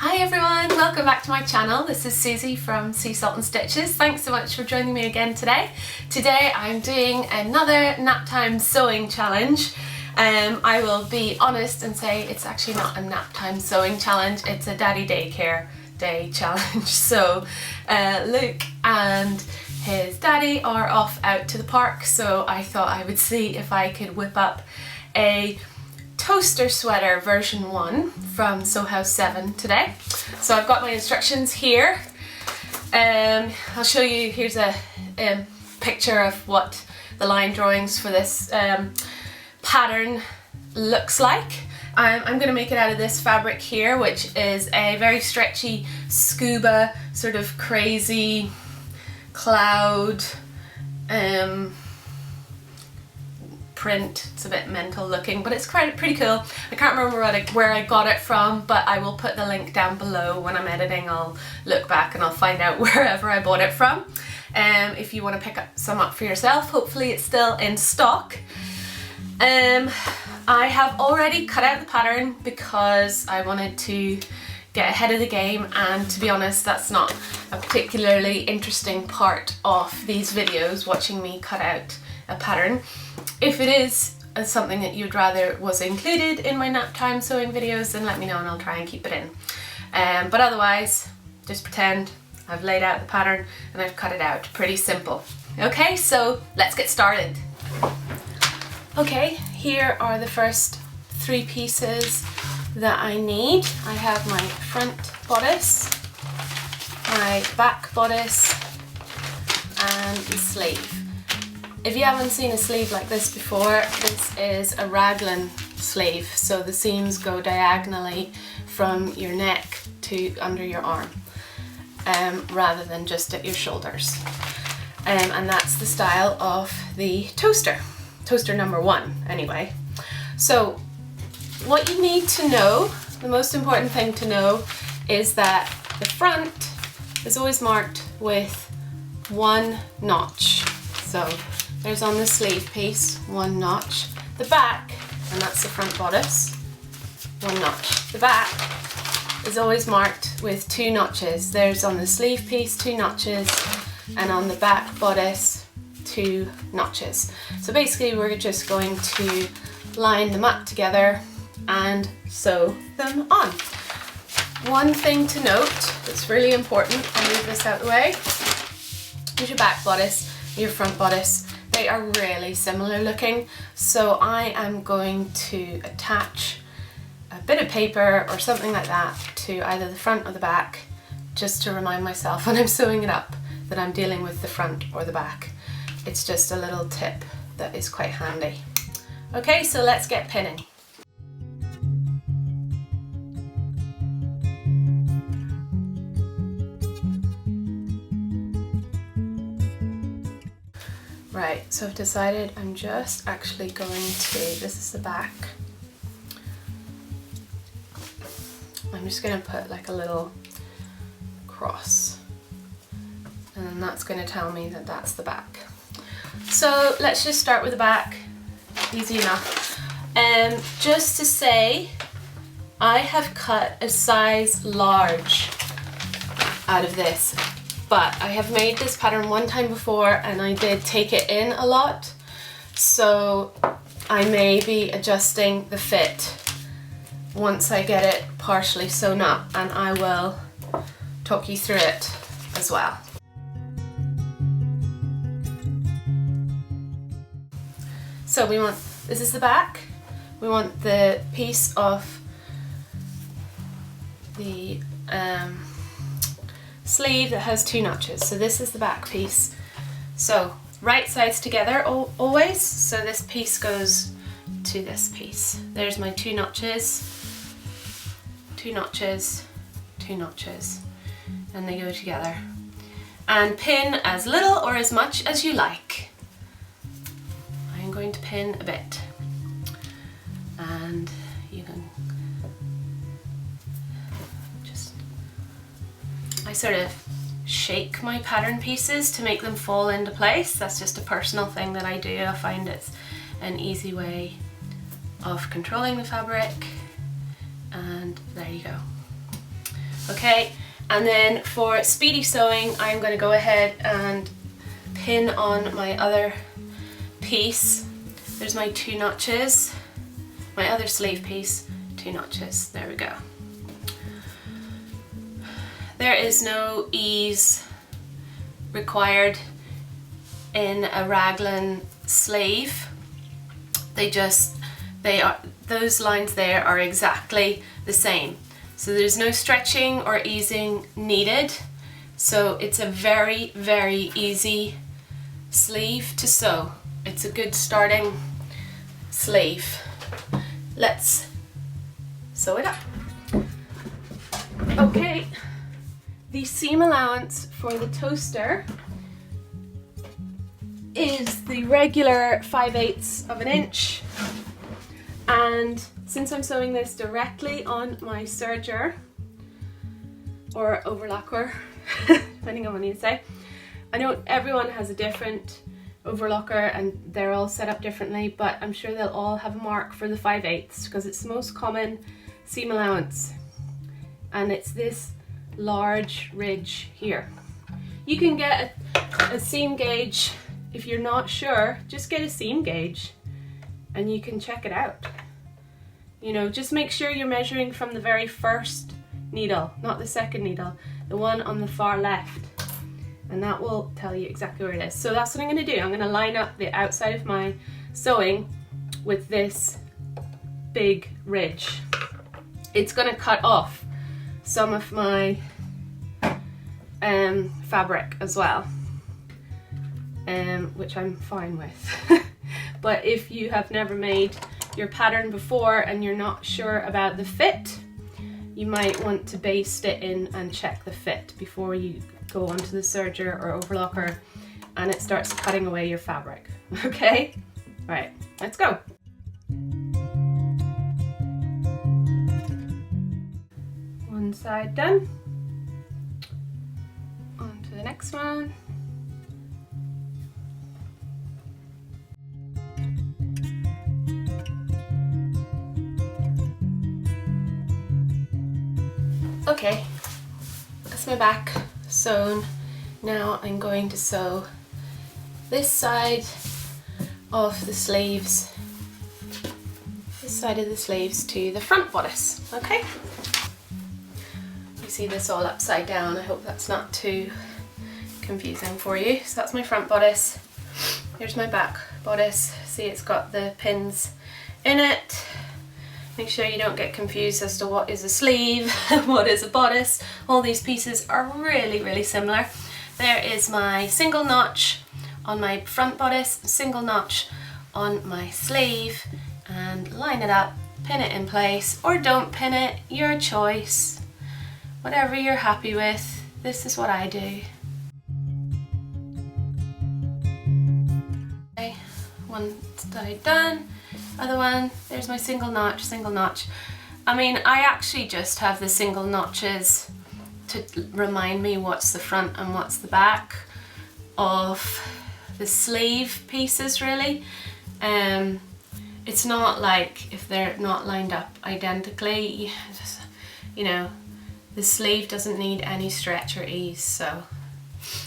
Hi everyone, welcome back to my channel. This is Susie from Sea Salt and Stitches. Thanks so much for joining me again today. Today I'm doing another nap time sewing challenge. I will be honest and say it's actually not a nap time sewing challenge, it's a daddy daycare day challenge. So Luke and his daddy are off out to the park, so I thought I would see if I could whip up a toaster sweater version 1 from Sew House 7 today. So I've got my instructions here. I'll show you, here's a picture of what the line drawings for this pattern looks like. I'm going to make it out of this fabric here, which is a very stretchy scuba, sort of crazy cloud print. It's a bit mental looking, but it's pretty cool. I can't remember where I got it from, but I will put the link down below. When I'm editing, I'll look back and I'll find out wherever I bought it from. If you want to pick some up for yourself, hopefully it's still in stock. I have already cut out the pattern because I wanted to get ahead of the game, and to be honest, that's not a particularly interesting part of these videos, watching me cut out a pattern. If it is something that you'd rather was included in my nap time sewing videos, then let me know and I'll try and keep it in. But otherwise, just pretend I've laid out the pattern and I've cut it out. Pretty simple. Okay, so let's get started. Okay, here are the first 3 pieces that I need. I have my front bodice, my back bodice, and the sleeve. If you haven't seen a sleeve like this before, this is a raglan sleeve, so the seams go diagonally from your neck to under your arm, rather than just at your shoulders. And that's the style of the toaster number 1 anyway. So what you need to know, the most important thing to know, is that the front is always marked with 1 notch. So there's on the sleeve piece 1 notch. The back, and that's the front bodice, 1 notch. The back is always marked with 2 notches. There's on the sleeve piece 2 notches, and on the back bodice 2 notches. So basically we're just going to line them up together and sew them on. One thing to note that's really important, I'll move this out of the way, is your back bodice, your front bodice. They are really similar looking, so I am going to attach a bit of paper or something like that to either the front or the back, just to remind myself when I'm sewing it up that I'm dealing with the front or the back. It's just a little tip that is quite handy. Okay, so let's get pinning. Right, so I've decided I'm just actually going to, this is the back, I'm just going to put like a little cross, and then that's going to tell me that that's the back. So let's just start with the back, easy enough. Just to say, I have cut a size large out of this. But I have made this pattern 1 time before and I did take it in a lot, so I may be adjusting the fit once I get it partially sewn up, and I will talk you through it as well. So we want, this is the back, we want the piece of the sleeve that has 2 notches. So this is the back piece. So right sides together always. So this piece goes to this piece. There's my 2 notches, 2 notches, 2 notches, and they go together. And pin as little or as much as you like. I'm going to pin a bit, and you can I sort of shake my pattern pieces to make them fall into place. That's just a personal thing that I do. I find it's an easy way of controlling the fabric, and there you go. Okay, and then for speedy sewing, I'm going to go ahead and pin on my other piece. There's my 2 notches, my other sleeve piece, 2 notches, there we go. There is no ease required in a raglan sleeve. Those lines there are exactly the same. So there's no stretching or easing needed. So it's a very, very easy sleeve to sew. It's a good starting sleeve. Let's sew it up. Okay, the seam allowance for the toaster is the regular 5/8 of an inch, and since I'm sewing this directly on my serger or overlocker, depending on what you say, I know everyone has a different overlocker and they're all set up differently, but I'm sure they'll all have a mark for the 5/8 because it's the most common seam allowance, and it's this large ridge here. You can get a seam gauge. If you're not sure, just get a seam gauge and you can check it out. You know, just make sure you're measuring from the very first needle, not the second needle, the one on the far left, and that will tell you exactly where it is. So that's what I'm going to do. I'm going to line up the outside of my sewing with this big ridge. It's going to cut off some of my fabric as well. Which I'm fine with. But if you have never made your pattern before and you're not sure about the fit, you might want to baste it in and check the fit before you go onto the serger or overlocker and it starts cutting away your fabric. Okay? Right, let's go. One side done. On to the next one. Okay, that's my back sewn. Now I'm going to sew this side of the sleeves, to the front bodice, okay? You see this all upside down. I hope that's not too confusing for you. So that's my front bodice. Here's my back bodice. See, it's got the pins in it. Make sure you don't get confused as to what is a sleeve, what is a bodice. All these pieces are really, really similar. There is my single notch on my front bodice, single notch on my sleeve, and line it up, pin it in place, or don't pin it, your choice. Whatever you're happy with, this is what I do. Okay, one side done. Other one, there's my single notch, single notch. I mean, I actually just have the single notches to remind me what's the front and what's the back of the sleeve pieces, really. It's not like if they're not lined up identically, you know, the sleeve doesn't need any stretch or ease, so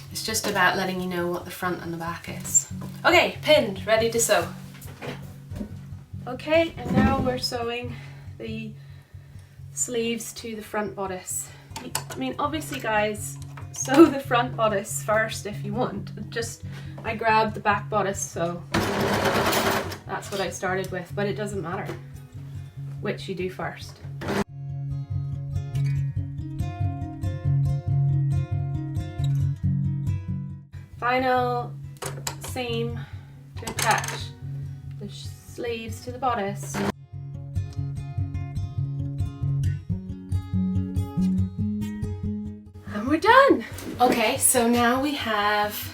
it's just about letting you know what the front and the back is. Okay, pinned, ready to sew. Okay, and now we're sewing the sleeves to the front bodice. I mean, obviously guys, sew the front bodice first if you want. I grabbed the back bodice, so that's what I started with, but it doesn't matter which you do first. Final seam to attach the sleeves to the bodice. And we're done! Okay, so now we have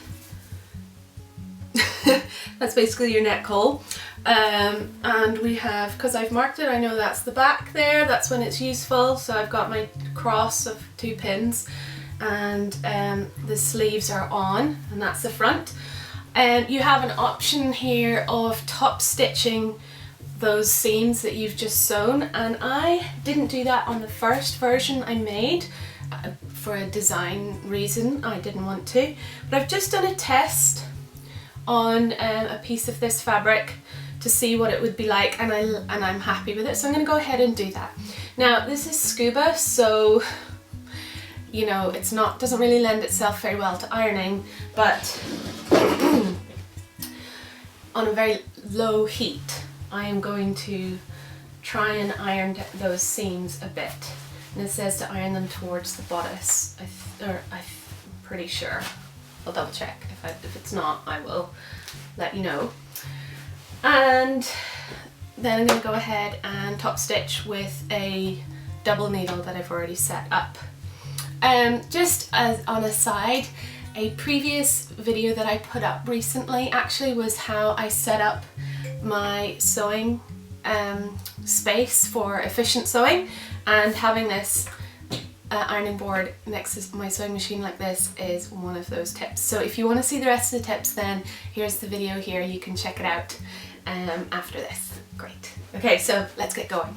that's basically your neck hole. And we have, because I've marked it, I know that's the back there, that's when it's useful, so I've got my cross of 2 pins, and the sleeves are on, and that's the front. And you have an option here of top stitching those seams that you've just sewn, and I didn't do that on the first version I made for a design reason. I didn't want to, but I've just done a test on a piece of this fabric to see what it would be like, and I'm happy with it, so I'm going to go ahead and do that. Now this is scuba, so you know doesn't really lend itself very well to ironing, but on a very low heat I am going to try and iron those seams a bit. And it says to iron them towards the bodice, I'm pretty sure. I'll double check. If it's not, I will let you know. And then I'm going to go ahead and top stitch with a double needle that I've already set up. Just as on a side, a previous video that I put up recently actually was how I set up my sewing space for efficient sewing, and having this ironing board next to my sewing machine like this is one of those tips. So if you want to see the rest of the tips, then here's the video here, you can check it out after this. Great. Okay, so let's get going.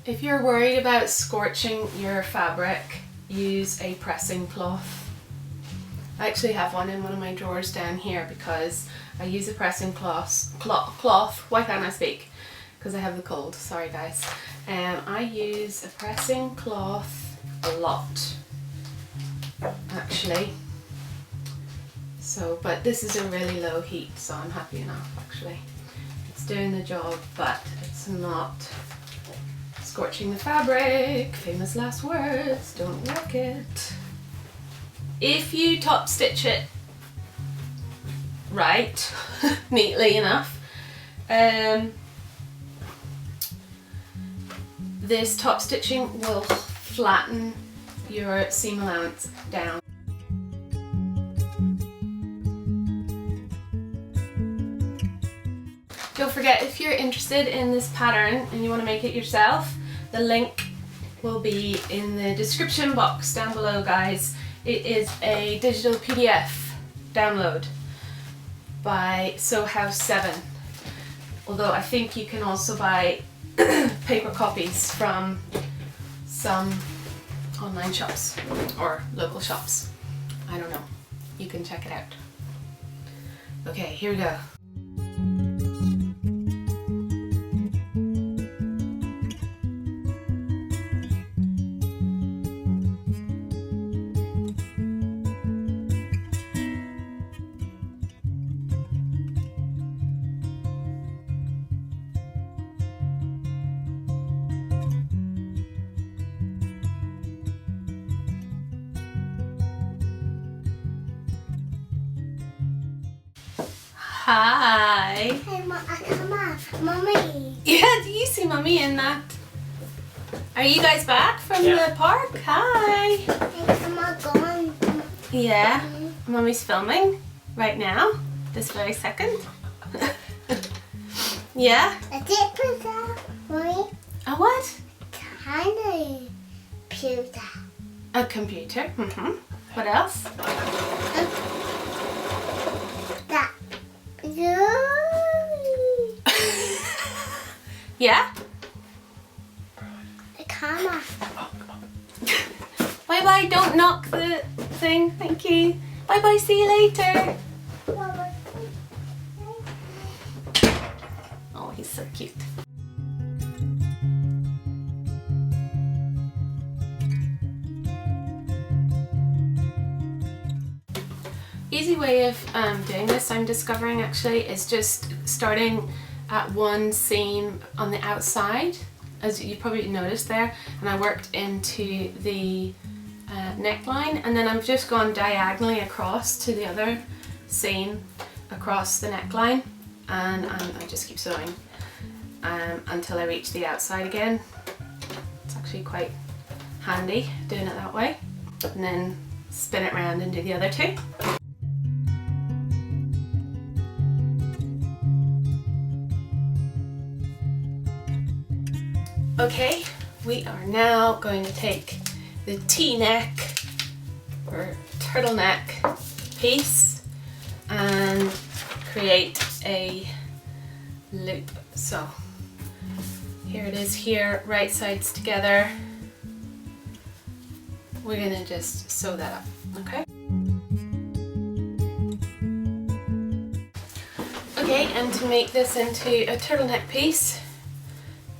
If you're worried about scorching your fabric, use a pressing cloth. I actually have one in one of my drawers down here because I use a pressing cloth. Why can't I speak? Because I have the cold, sorry guys. I use a pressing cloth a lot, actually. So, but this is a really low heat, so I'm happy enough actually. It's doing the job, but it's not scorching the fabric. Famous last words, don't work it. If you top stitch it right, neatly enough, this top stitching will flatten your seam allowance down. Don't forget, if you're interested in this pattern and you want to make it yourself, the link will be in the description box down below, guys. It is a digital PDF download by Sew House 7, although I think you can also buy paper copies from some online shops or local shops. I don't know. You can check it out. Okay, here we go. Hi. Hey, come on, Mommy. Yeah, do you see Mummy in that? Are you guys back from the park? Hi. Hey, come on, go on. Yeah, Mummy's filming right now, this very second. Yeah? A computer, Mommy. A what? Tiny computer. A computer. Mm-hmm. What else? That. Yeah? The camera. Bye bye, don't knock the thing. Thank you. Bye bye, see you later. Oh, he's so cute. Easy way of doing this, I'm discovering actually, is just starting at one seam on the outside, as you probably noticed there, and I worked into the neckline, and then I've just gone diagonally across to the other seam across the neckline, and I just keep sewing until I reach the outside again. It's actually quite handy doing it that way, and then spin it around and do the other two. Okay, we are now going to take the T-neck or turtleneck piece and create a loop. So here it is here, right sides together. We're gonna just sew that up, okay? Okay, and to make this into a turtleneck piece,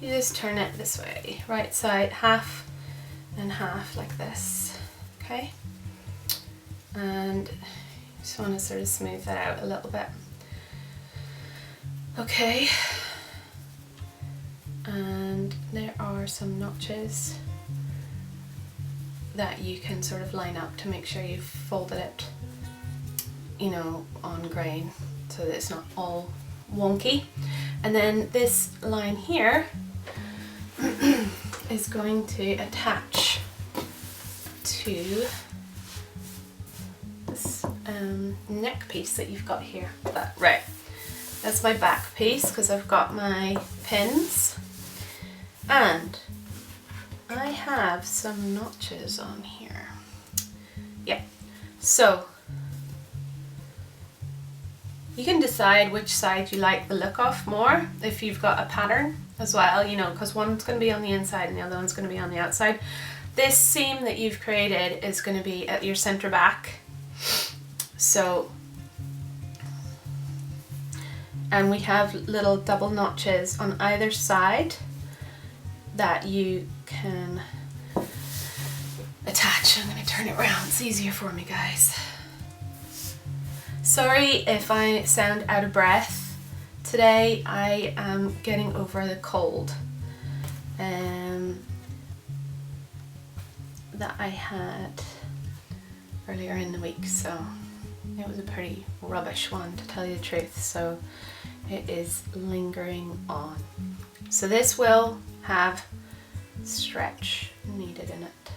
you just turn it this way, right side half and half like this, okay? And just want to sort of smooth that out a little bit. Okay, and there are some notches that you can sort of line up to make sure you've folded it, you know, on grain so that it's not all wonky. And then this line here is going to attach to this neck piece that you've got here. Right, that's my back piece because I've got my pins, and I have some notches on here. Yeah, so you can decide which side you like the look of more if you've got a pattern as well, you know, because one's going to be on the inside and the other one's going to be on the outside. This seam that you've created is going to be at your center back. So, and we have little double notches on either side that you can attach. I'm going to turn it around, it's easier for me, guys. Sorry if I sound out of breath. Today I am getting over the cold that I had earlier in the week, so it was a pretty rubbish one, to tell you the truth, so it is lingering on. So this will have stretch needed in it.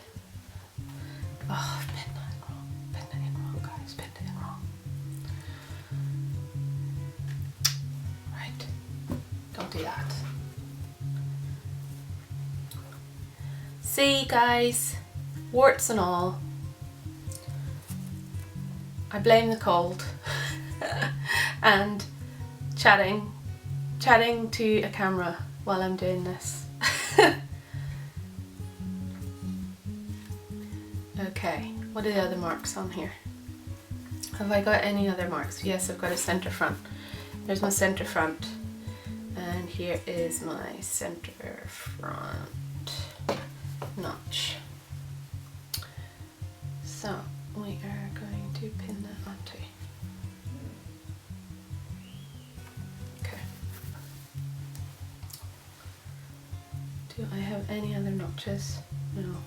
Oh, I've pinned that wrong. Pinned it in wrong, guys. Pinned it in wrong. Right. Don't do that. See, guys, warts and all, I blame the cold and chatting to a camera while I'm doing this. Okay, what are the other marks on here? Have I got any other marks? Yes, I've got a center front. There's my center front, and here is my center front notch. So we are going to pin that onto. Okay. Do I have any other notches? No.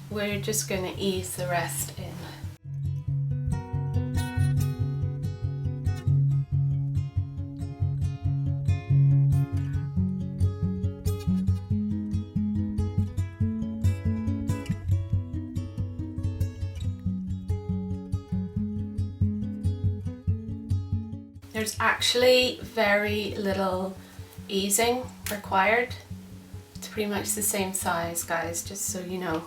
We're just going to ease the rest in. There's actually very little easing required. It's pretty much the same size, guys, just so you know.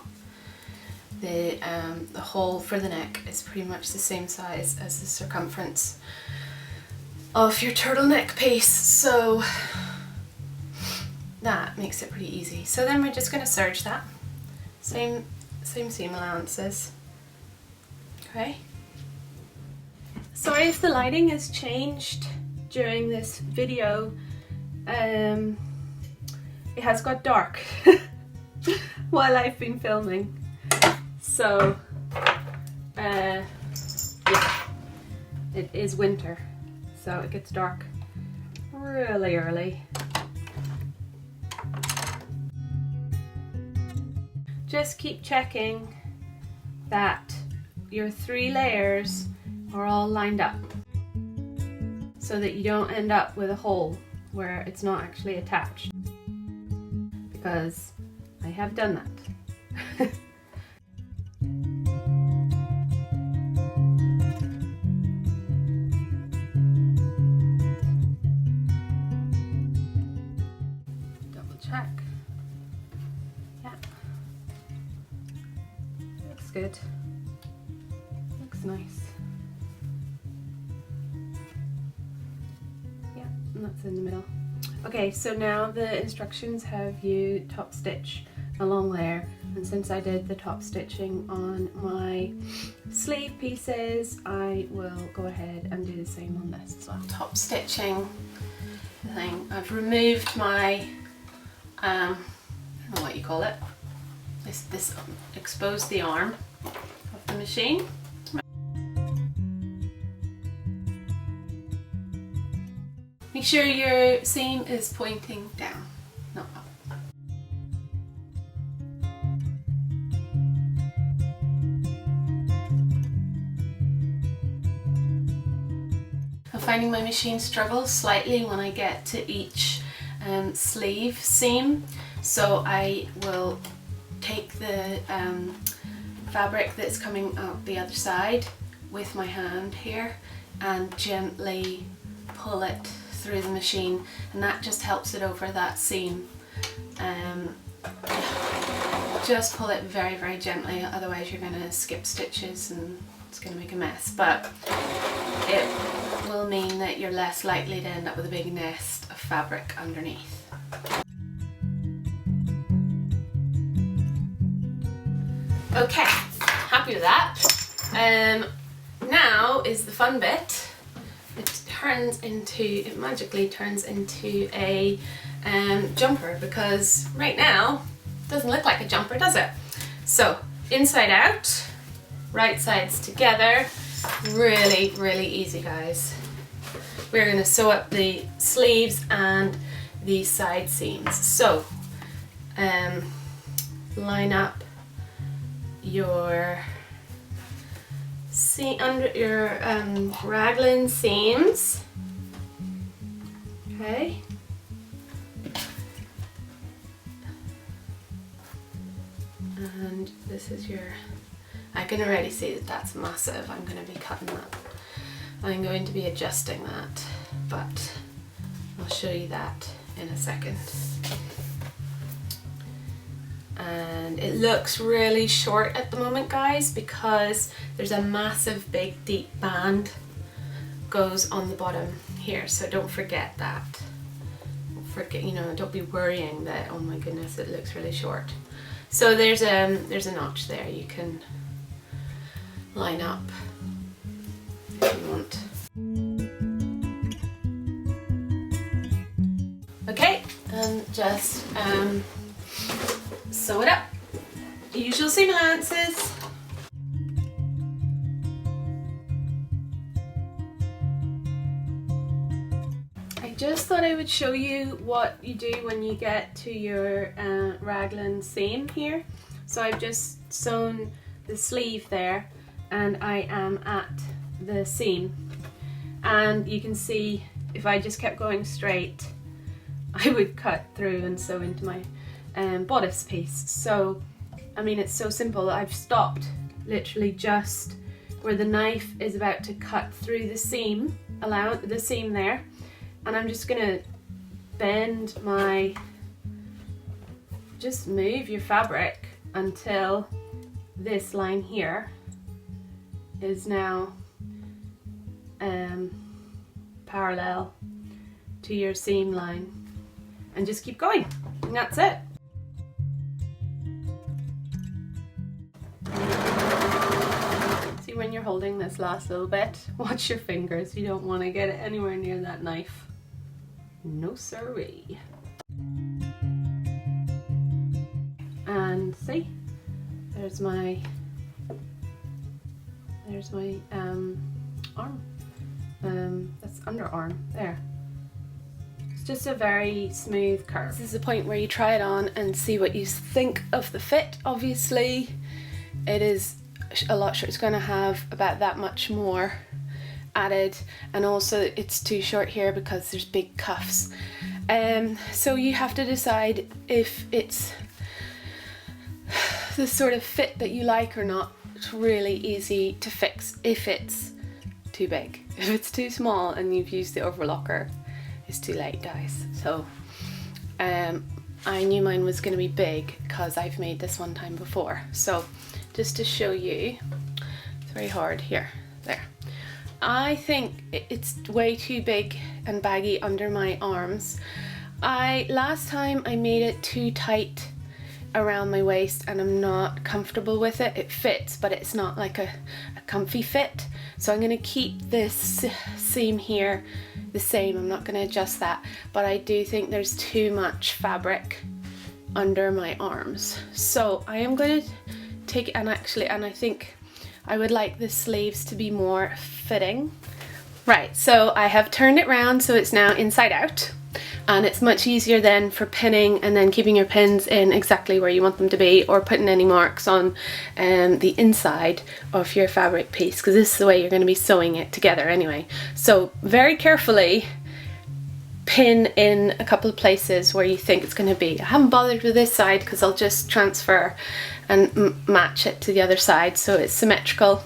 The hole for the neck is pretty much the same size as the circumference of your turtleneck piece, so that makes it pretty easy. So then we're just going to serge that. Same seam allowances. Okay. Sorry if the lighting has changed during this video. It has got dark while I've been filming. So, yeah, it is winter, so it gets dark really early. Just keep checking that your 3 layers are all lined up so that you don't end up with a hole where it's not actually attached, because I have done that. Check. Yeah. Looks good. Looks looks nice. Yeah, and that's in the middle. Okay, so now the instructions have you top stitch along there, and since I did the top stitching on my sleeve pieces, I will go ahead and do the same on this as well. Top stitching thing. I've removed my I don't know what you call it. This exposed the arm of the machine. Make sure your seam is pointing down, not up. I'm finding my machine struggles slightly when I get to each sleeve seam, so I will take the fabric that's coming out the other side with my hand here and gently pull it through the machine, and that just helps it over that seam. Just pull it very, very gently, otherwise you're going to skip stitches and it's going to make a mess, but it will mean that you're less likely to end up with a big nest of fabric underneath. Okay, happy with that. Now is the fun bit. It magically turns into a jumper, because right now it doesn't look like a jumper, does it? So inside out, right sides together, really, really easy, guys. We're going to sew up the sleeves and the side seams. So line up your raglan seams, okay, and this is your, I can already see that that's massive. I'm going to be cutting that, I'm going to be adjusting that, but I'll show you that in a second. And it looks really short at the moment, guys, because there's a massive big deep band goes on the bottom here, so don't forget that. Don't forget, you know, don't be worrying that, oh my goodness, it looks really short. So there's a notch there you can line up if you want. Okay, and just sew it up. Usual seam allowances. I just thought I would show you what you do when you get to your raglan seam here. So I've just sewn the sleeve there and I am at the seam, and you can see if I just kept going straight I would cut through and sew into my bodice piece. So I mean, it's so simple. I've stopped literally just where the knife is about to cut through the seam, the seam there, and I'm just gonna bend my, just move your fabric until this line here is now parallel to your seam line, and just keep going, and that's it. See, when you're holding this last little bit, watch your fingers. You don't want to get it anywhere near that knife. No siree. And see, there's my arm. That's underarm there. It's just a very smooth curve. This is the point where you try it on and see what you think of the fit. Obviously it is a lot short. It's going to have about that much more added, and also it's too short here because there's big cuffs. So you have to decide if it's the sort of fit that you like or not. It's really easy to fix if it's too big. If it's too small and you've used the overlocker, it's too late, guys. So I knew mine was going to be big because I've made this one time before. So just to show you, It's very hard here. There. I think it's way too big and baggy under my arms. Last time I made it too tight around my waist and I'm not comfortable with it. It fits, but it's not like a comfy fit. So I'm going to keep this seam here the same. I'm not going to adjust that, but I do think there's too much fabric under my arms. So I am going to take it, and I think I would like the sleeves to be more fitting. Right, so I have turned it round so it's now inside out, and it's much easier then for pinning and then keeping your pins in exactly where you want them to be, or putting any marks on the inside of your fabric piece, because this is the way you're going to be sewing it together anyway. So very carefully pin in a couple of places where you think it's going to be. I haven't bothered with this side because I'll just transfer and match it to the other side so it's symmetrical.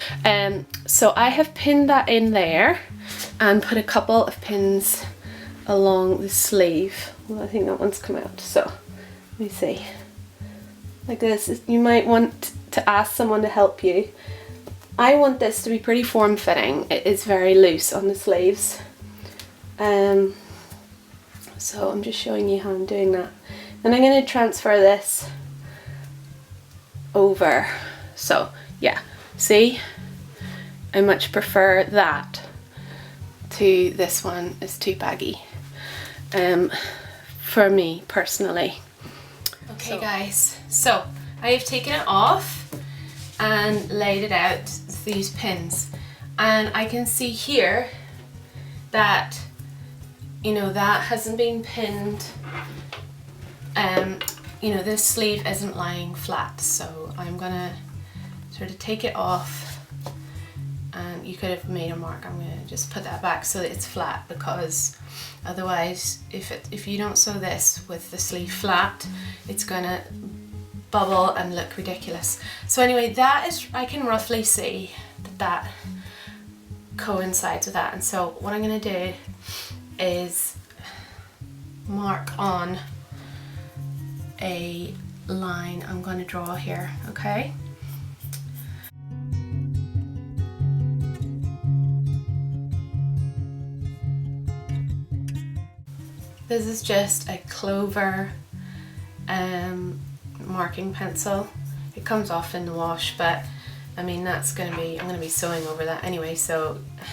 So I have pinned that in there and put a couple of pins along the sleeve. Well, I think that one's come out, so let me see. Like this. You might want to ask someone to help you. I want this to be pretty form-fitting. It is very loose on the sleeves. So I'm just showing you how I'm doing that. Then I'm going to transfer this over. So yeah, see? I much prefer that to this one. It's too baggy for me personally. Okay guys, so I have taken it off and laid it out, these pins, and I can see here that, you know, that hasn't been pinned. You know, this sleeve isn't lying flat, so I'm gonna sort of take it off, and you could have made a mark. I'm gonna just put that back so that it's flat, because otherwise if you don't sew this with the sleeve flat, it's gonna bubble and look ridiculous. So anyway, that is, I can roughly see that coincides with that, and so what I'm gonna do is mark on a line I'm going to draw here, okay? This is just a clover marking pencil. It comes off in the wash, but I mean that's going to be, I'm going to be sewing over that anyway, so I'm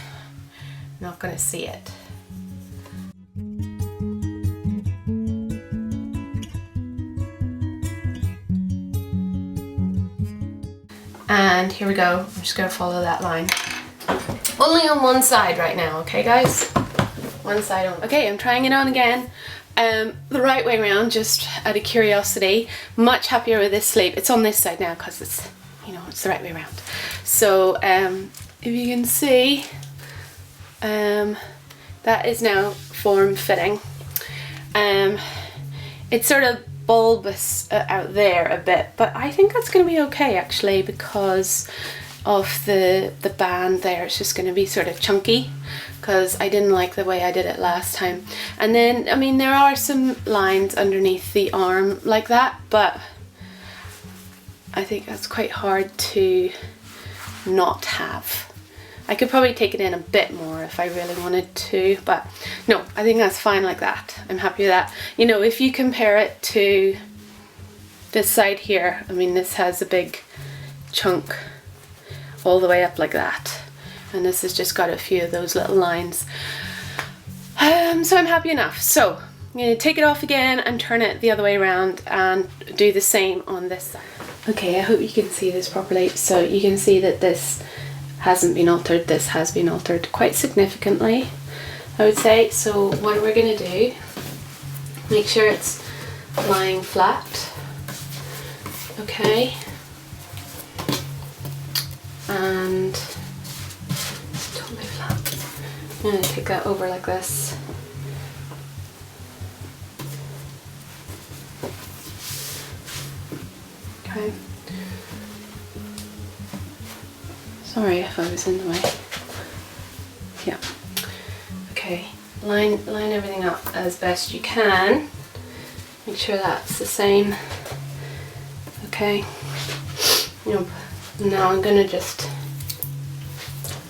not going to see it. And here we go, I'm just going to follow that line. Only on one side right now, okay guys? One side on. Okay, I'm trying it on again. The right way around, just out of curiosity. Much happier with this sleeve. It's on this side now because it's, you know, it's the right way around. So if you can see, that is now form fitting. It's sort of bulbous out there a bit, but I think that's going to be okay actually, because of the band there. It's just going to be sort of chunky, because I didn't like the way I did it last time. And then, I mean, there are some lines underneath the arm like that, but I think that's quite hard to not have. I could probably take it in a bit more if I really wanted to, but no, I think that's fine like that. I'm happy with that. You know, if you compare it to this side here, I mean, this has a big chunk all the way up like that, and this has just got a few of those little lines. So I'm happy enough. So I'm going to take it off again and turn it the other way around and do the same on this side. Okay, I hope you can see this properly. So you can see that this hasn't been altered, this has been altered quite significantly, I would say. So what we're going to do, make sure it's lying flat, okay, and totally flat. I'm going to take that over like this. Okay. Sorry if I was in the way. Yeah. Okay. Line everything up as best you can. Make sure that's the same. Okay. Now I'm gonna just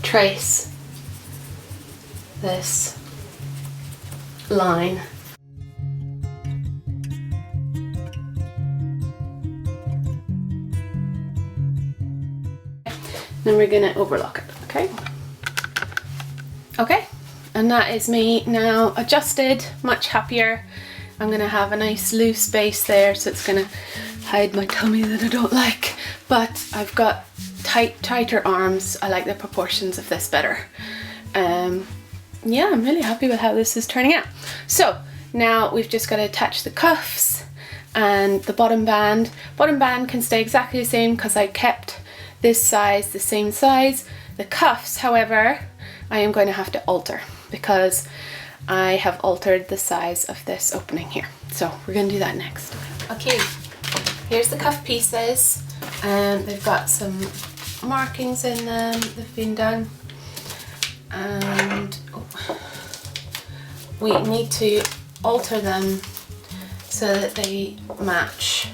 trace this line. Then we're gonna overlock it, okay? Okay, and that is me now adjusted, much happier. I'm gonna have a nice loose base there, so it's gonna hide my tummy that I don't like, but I've got tighter arms. I like the proportions of this better. Yeah, I'm really happy with how this is turning out. So now we've just got to attach the cuffs and the bottom band. Bottom band can stay exactly the same because I kept this size the same size. The cuffs, however, I am going to have to alter because I have altered the size of this opening here. So we're going to do that next. Okay, here's the cuff pieces. They've got some markings in them, they've been done. And we need to alter them so that they match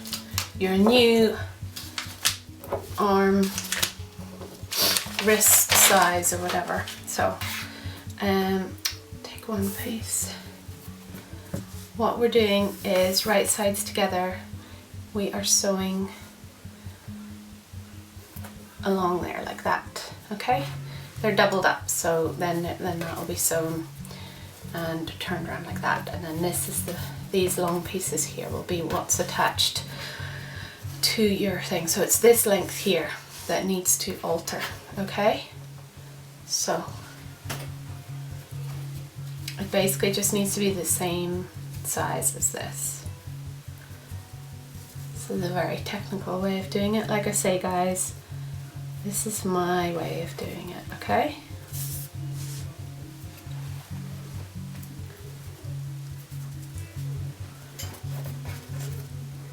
your new arm, wrist size or whatever. So take one piece. What we're doing is right sides together, we are sewing along there like that, okay? They're doubled up, so then that will be sewn and turned around like that, and then this is these long pieces here will be what's attached to your thing. So it's this length here that needs to alter, okay? So it basically just needs to be the same size as this. This is a very technical way of doing it. Like I say, guys, this is my way of doing it, okay?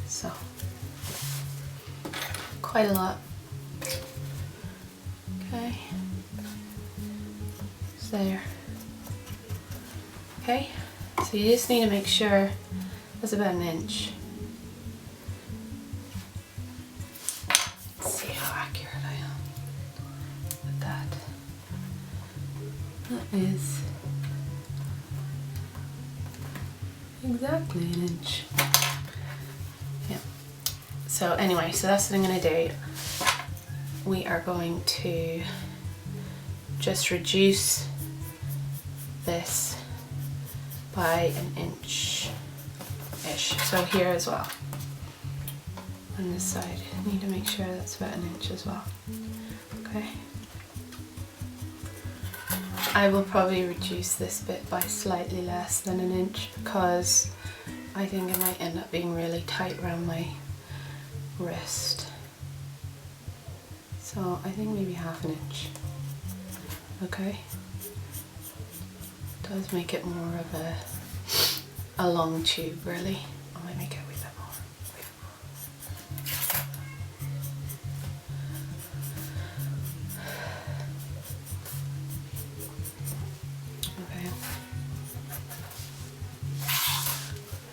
So, quite a lot. Okay. It's there. Okay, so you just need to make sure it's about 1 inch. Let's see how accurate I am with that. That is exactly 1 inch. Yeah. So anyway, so that's what I'm going to do. We are going to just reduce this by 1 inch-ish. So here as well. On this side, I need to make sure that's about 1 inch as well. Okay. I will probably reduce this bit by slightly less than 1 inch because I think it might end up being really tight around my wrist. So I think maybe 1/2 inch. Okay. Does make it more of a long tube, really. I might make it a wee bit more. Okay.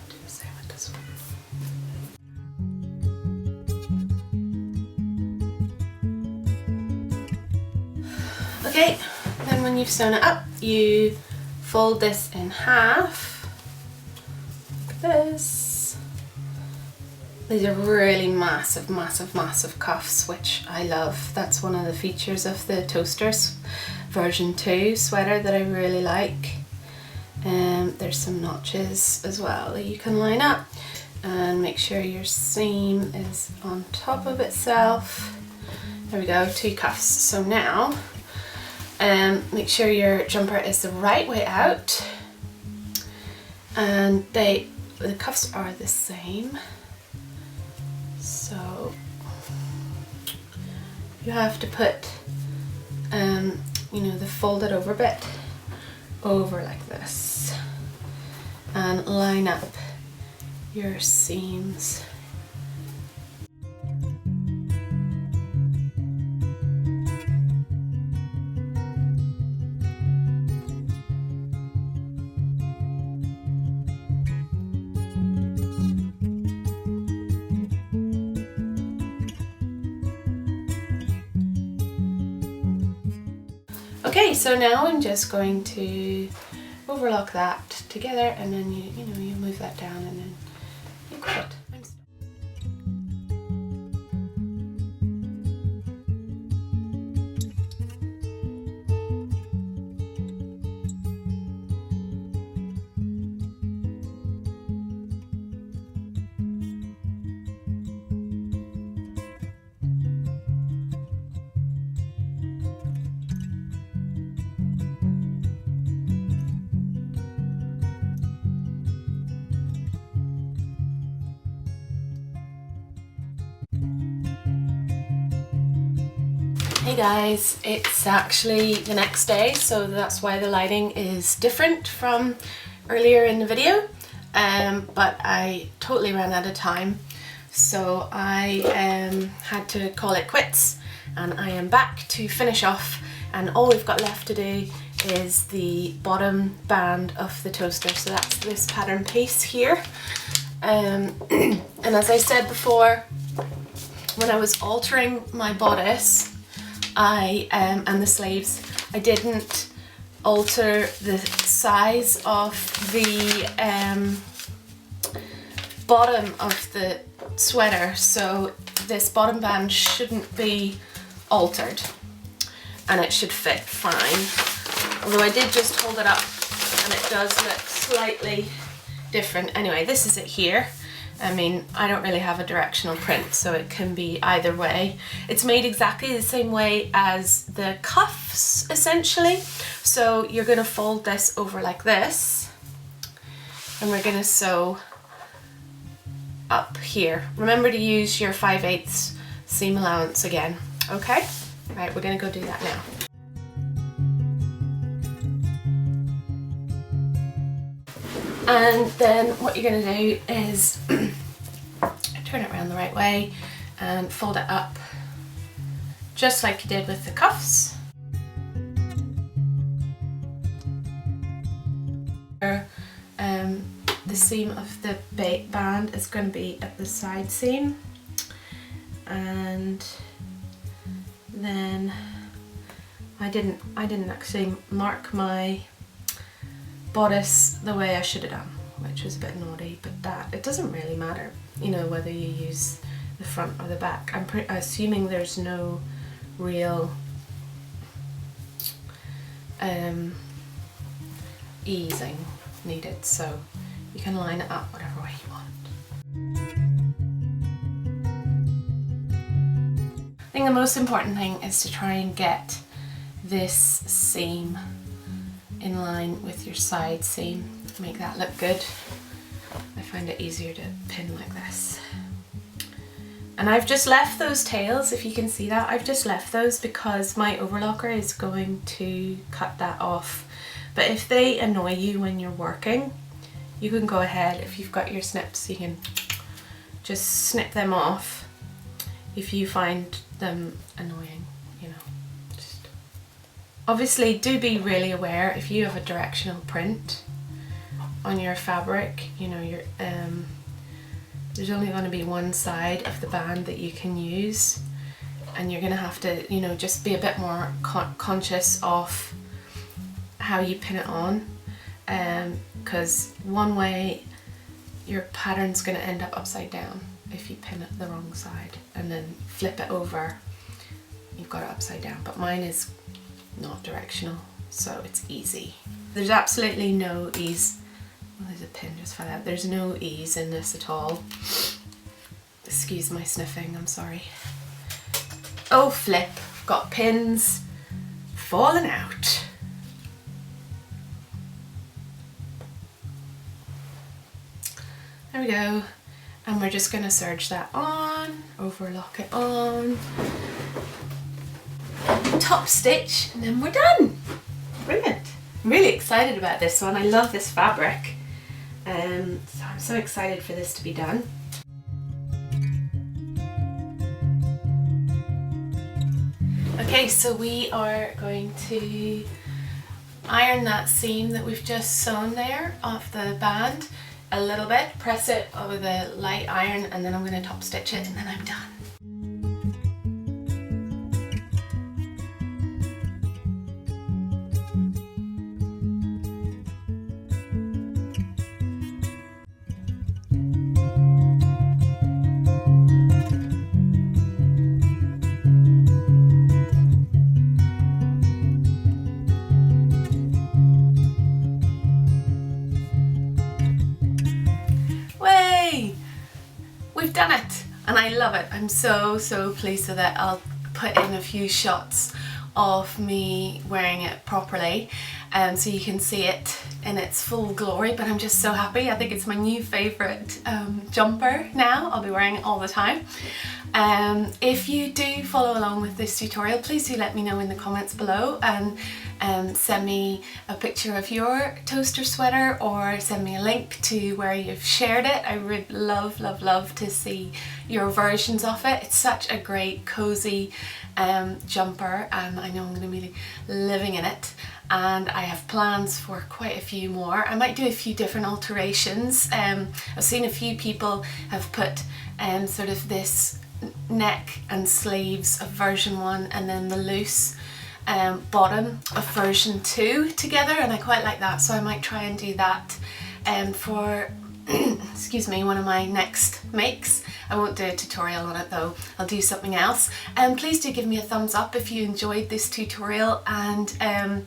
Do the same with this one. Okay, then when you've sewn it up, you fold this in half, like this. These are really massive, massive, massive cuffs, which I love. That's one of the features of the Toasters version 2 sweater that I really like. There's some notches as well that you can line up, and make sure your seam is on top of itself. There we go, 2 cuffs. So now make sure your jumper is the right way out, and the cuffs are the same. So you have to put you know, the folded over bit over like this and line up your seams. Okay, so now I'm just going to overlock that together, and then you move that down, and then you got it. Hey guys, it's actually the next day, so that's why the lighting is different from earlier in the video, but I totally ran out of time, so I had to call it quits, and I am back to finish off, and all we've got left to do is the bottom band of the toaster, so that's this pattern piece here. And as I said before, when I was altering my bodice, and the sleeves, I didn't alter the size of the bottom of the sweater, so this bottom band shouldn't be altered and it should fit fine. Although I did just hold it up and it does look slightly different. Anyway, this is it here. I mean, I don't really have a directional print, so it can be either way. It's made exactly the same way as the cuffs, essentially. So you're going to fold this over like this, and we're going to sew up here. Remember to use your 5/8 seam allowance again, okay? Right, we're going to go do that now. And then what you're going to do is turn it around the right way and fold it up just like you did with the cuffs. The seam of the band is going to be at the side seam, and then I didn't actually mark my bodice the way I should have done, which was a bit naughty, but that it doesn't really matter, you know, whether you use the front or the back. I'm assuming there's no real easing needed, so you can line it up whatever way you want. I think the most important thing is to try and get this seam in line with your side seam, make that look good. I find it easier to pin like this. And I've just left those tails, if you can see that, I've just left those because my overlocker is going to cut that off. But if they annoy you when you're working, you can go ahead, if you've got your snips, you can just snip them off if you find them annoying, you know. Obviously, do be really aware if you have a directional print on your fabric, you know, there's only going to be one side of the band that you can use, and you're going to have to, you know, just be a bit more conscious of how you pin it on, because one way your pattern's going to end up upside down if you pin it the wrong side, and then flip it over, you've got it upside down. But mine is not directional, so it's easy. There's absolutely no ease. Oh, there's a pin just fell out. There's no ease in this at all. Excuse my sniffing, I'm sorry. Oh flip, got pins falling out. There we go. And we're just gonna serge that on, overlock it on, top stitch, and then we're done. Brilliant. I'm really excited about this one. I love this fabric. So I'm so excited for this to be done. Okay, so we are going to iron that seam that we've just sewn there off the band a little bit, press it with a light iron, and then I'm going to top stitch it, and then I'm done. we've done it and I love it. I'm so pleased with it. I'll put in a few shots of me wearing it properly so you can see it in its full glory, but I'm just so happy. I think it's my new favourite jumper now. I'll be wearing it all the time. If you do follow along with this tutorial, please do let me know in the comments below and send me a picture of your toaster sweater or send me a link to where you've shared it. I would love to see your versions of it. It's such a great cozy jumper and I know I'm going to be living in it, and I have plans for quite a few more. I might do a few different alterations. I've seen a few people have put sort of this neck and sleeves of version 1 and then the loose bottom of version 2 together, and I quite like that, so I might try and do that for excuse me, one of my next makes. I won't do a tutorial on it though, I'll do something else. Please do give me a thumbs up if you enjoyed this tutorial, and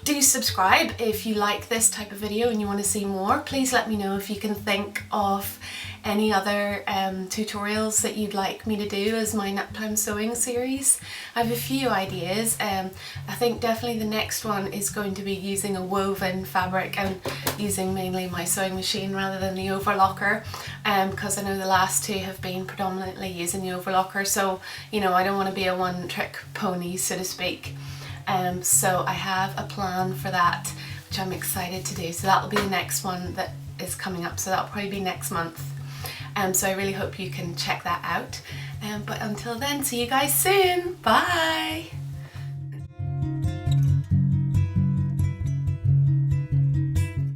do subscribe if you like this type of video and you want to see more. Please let me know if you can think of any other tutorials that you'd like me to do as my naptime sewing series. I have a few ideas. I think definitely the next one is going to be using a woven fabric and using mainly my sewing machine rather than the overlocker, because I know the last two have been predominantly using the overlocker, so you know I don't want to be a one-trick pony, so to speak. So I have a plan for that, which I'm excited to do. So that'll be the next one that is coming up, so that'll probably be next month. So I really hope you can check that out. But until then, see you guys soon. Bye!